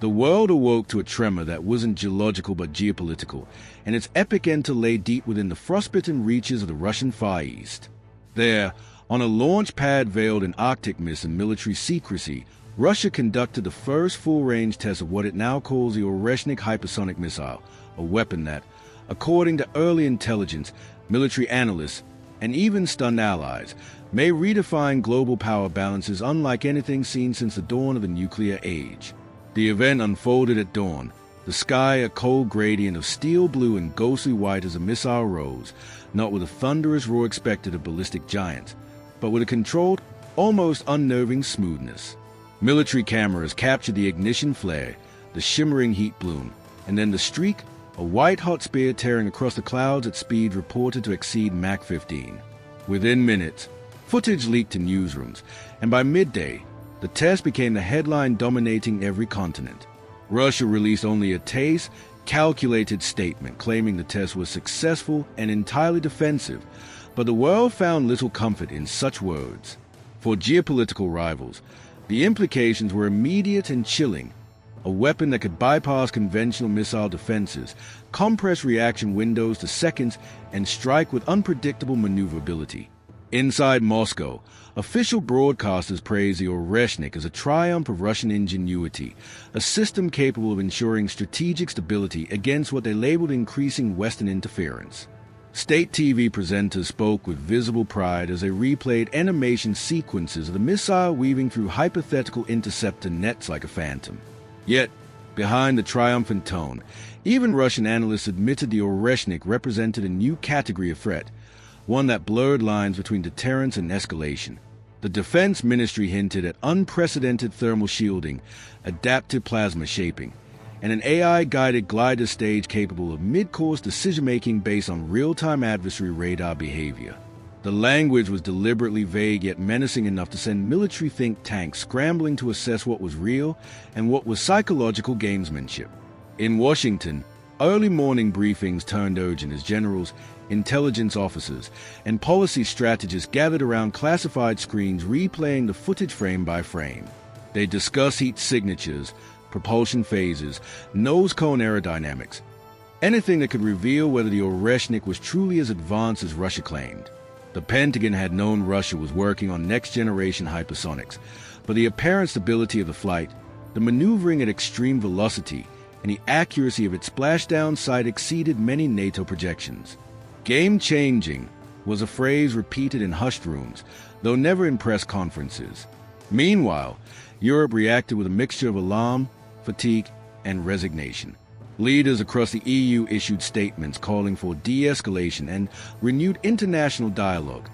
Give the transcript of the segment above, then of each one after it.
The world awoke to a tremor that wasn't geological but geopolitical, and its epicenter lay deep within the frostbitten reaches of the Russian Far East. There, on a launch pad veiled in Arctic mist and military secrecy, Russia conducted the first full-range test of what it now calls the Oreshnik Hypersonic missile, a weapon that, according to early intelligence, military analysts, and even stunned allies, may redefine global power balances unlike anything seen since the dawn of the nuclear age. The event unfolded at dawn, the sky a cold gradient of steel blue and ghostly white as the missile rose, not with a thunderous roar expected of ballistic giants, but with a controlled, almost unnerving smoothness. Military cameras captured the ignition flare, the shimmering heat bloom, and then the streak, a white-hot spear tearing across the clouds at speed reported to exceed Mach 15. Within minutes, footage leaked to newsrooms, and by midday, the test became the headline dominating every continent. Russia released only a terse, calculated statement claiming the test was successful and entirely defensive, but the world found little comfort in such words. For geopolitical rivals, the implications were immediate and chilling. A weapon that could bypass conventional missile defenses, compress reaction windows to seconds, and strike with unpredictable maneuverability. Inside Moscow, official broadcasters praised the Oreshnik as a triumph of Russian ingenuity, a system capable of ensuring strategic stability against what they labeled increasing Western interference. State TV presenters spoke with visible pride as they replayed animation sequences of the missile weaving through hypothetical interceptor nets like a phantom. Yet, behind the triumphant tone, even Russian analysts admitted the Oreshnik represented a new category of threat, one that blurred lines between deterrence and escalation. The Defense Ministry hinted at unprecedented thermal shielding, adaptive plasma shaping, and an AI-guided glider stage capable of mid-course decision-making based on real-time adversary radar behavior. The language was deliberately vague yet menacing enough to send military think tanks scrambling to assess what was real and what was psychological gamesmanship. In Washington, early morning briefings turned urgent as generals, intelligence officers, and policy strategists gathered around classified screens replaying the footage frame by frame. They discussed heat signatures, propulsion phases, nose cone aerodynamics, anything that could reveal whether the Oreshnik was truly as advanced as Russia claimed. The Pentagon had known Russia was working on next-generation hypersonics, but the apparent stability of the flight, the maneuvering at extreme velocity, and the accuracy of its splashdown sight exceeded many NATO projections. Game-changing was a phrase repeated in hushed rooms, though never in press conferences. Meanwhile, Europe reacted with a mixture of alarm, fatigue, and resignation. Leaders across the EU issued statements calling for de-escalation and renewed international dialogue,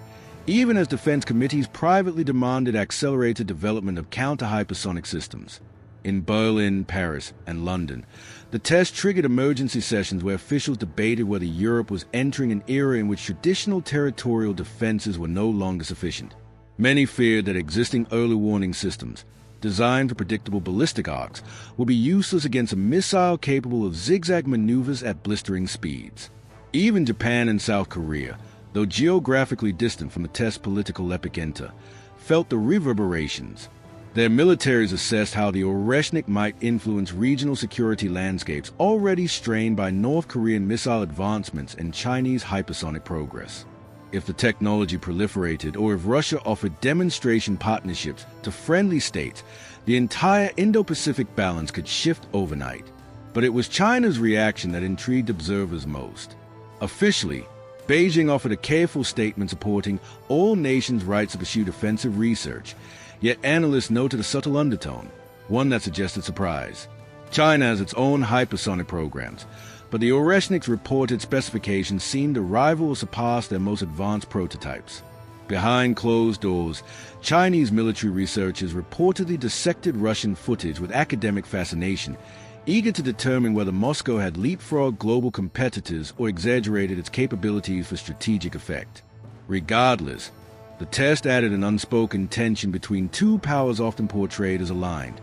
even as defense committees privately demanded accelerated development of counter-hypersonic systems. In Berlin, Paris, and London, the test triggered emergency sessions where officials debated whether Europe was entering an era in which traditional territorial defenses were no longer sufficient. Many feared that existing early warning systems, designed for predictable ballistic arcs, would be useless against a missile capable of zigzag maneuvers at blistering speeds. Even Japan and South Korea, though geographically distant from the test's political epicenter, felt the reverberations. Their militaries assessed how the Oreshnik might influence regional security landscapes already strained by North Korean missile advancements and Chinese hypersonic progress. If the technology proliferated or if Russia offered demonstration partnerships to friendly states, the entire Indo-Pacific balance could shift overnight. But it was China's reaction that intrigued observers most. Officially, Beijing offered a careful statement supporting all nations' rights to pursue defensive research, yet analysts noted a subtle undertone, one that suggested surprise. China has its own hypersonic programs, but the Oreshnik's reported specifications seemed to rival or surpass their most advanced prototypes. Behind closed doors, Chinese military researchers reportedly dissected Russian footage with academic fascination, eager to determine whether Moscow had leapfrogged global competitors or exaggerated its capabilities for strategic effect. Regardless, the test added an unspoken tension between two powers often portrayed as aligned.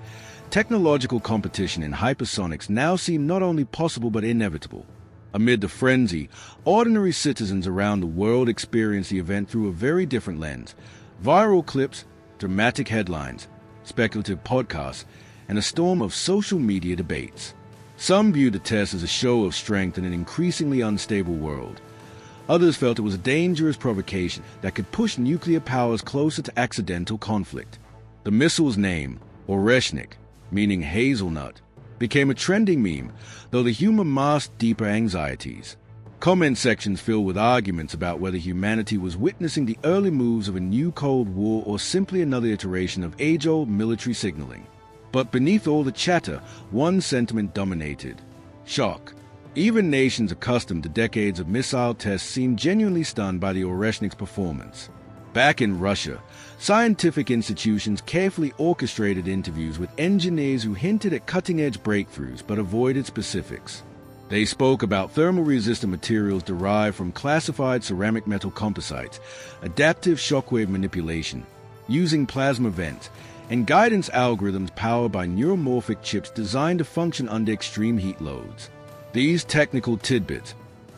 Technological competition in hypersonics now seemed not only possible but inevitable. Amid the frenzy, ordinary citizens around the world experienced the event through a very different lens. Viral clips, dramatic headlines, speculative podcasts, and a storm of social media debates. Some viewed the test as a show of strength in an increasingly unstable world. Others felt it was a dangerous provocation that could push nuclear powers closer to accidental conflict. The missile's name, Oreshnik, meaning hazelnut, became a trending meme, though the humor masked deeper anxieties. Comment sections filled with arguments about whether humanity was witnessing the early moves of a new Cold War or simply another iteration of age-old military signaling. But beneath all the chatter, one sentiment dominated: shock. Even nations accustomed to decades of missile tests seemed genuinely stunned by the Oreshnik's performance. Back in Russia, scientific institutions carefully orchestrated interviews with engineers who hinted at cutting-edge breakthroughs but avoided specifics. They spoke about thermal-resistant materials derived from classified ceramic metal composites, adaptive shockwave manipulation, using plasma vents, and guidance algorithms powered by neuromorphic chips designed to function under extreme heat loads. These technical tidbits,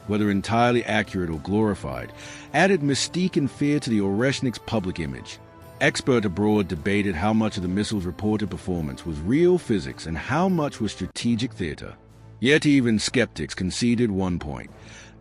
whether entirely accurate or glorified, added mystique and fear to the Oreshnik's public image. Experts abroad debated how much of the missile's reported performance was real physics and how much was strategic theater. Yet even skeptics conceded one point: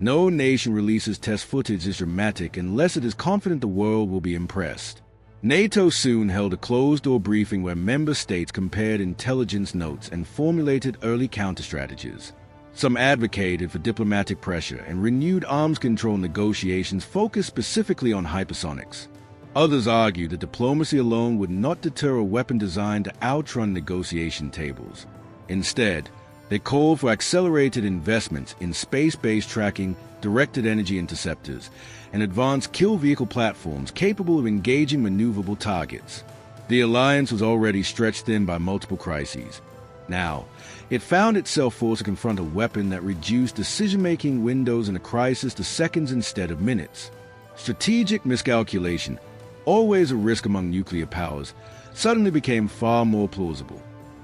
no nation releases test footage as dramatic unless it is confident the world will be impressed. NATO soon held a closed-door briefing where member states compared intelligence notes and formulated early counter-strategies. Some advocated for diplomatic pressure and renewed arms control negotiations focused specifically on hypersonics. Others argued that diplomacy alone would not deter a weapon designed to outrun negotiation tables. Instead, they called for accelerated investments in space-based tracking, directed energy interceptors, and advanced kill vehicle platforms capable of engaging maneuverable targets. The alliance was already stretched thin by multiple crises. Now, it found itself forced to confront a weapon that reduced decision-making windows in a crisis to seconds instead of minutes. Strategic miscalculation, always a risk among nuclear powers, suddenly became far more plausible.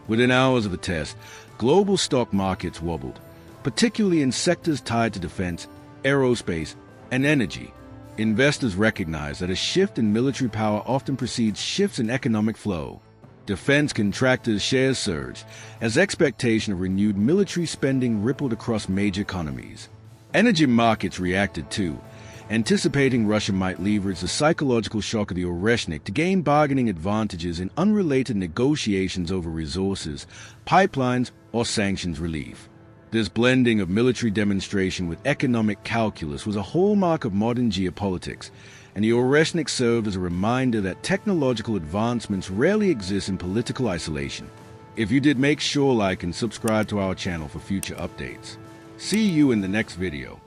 Within hours of the test, global stock markets wobbled, particularly in sectors tied to defense, aerospace, and energy. Investors recognized that a shift in military power often precedes shifts in economic flow. Defense contractors' shares surged as expectation of renewed military spending rippled across major economies. Energy markets reacted too, anticipating Russia might leverage the psychological shock of the Oreshnik to gain bargaining advantages in unrelated negotiations over resources, pipelines, or sanctions relief. This blending of military demonstration with economic calculus was a hallmark of modern geopolitics, and the Oreshnik served as a reminder that technological advancements rarely exist in political isolation. If you did, make sure like and subscribe to our channel for future updates. See you in the next video.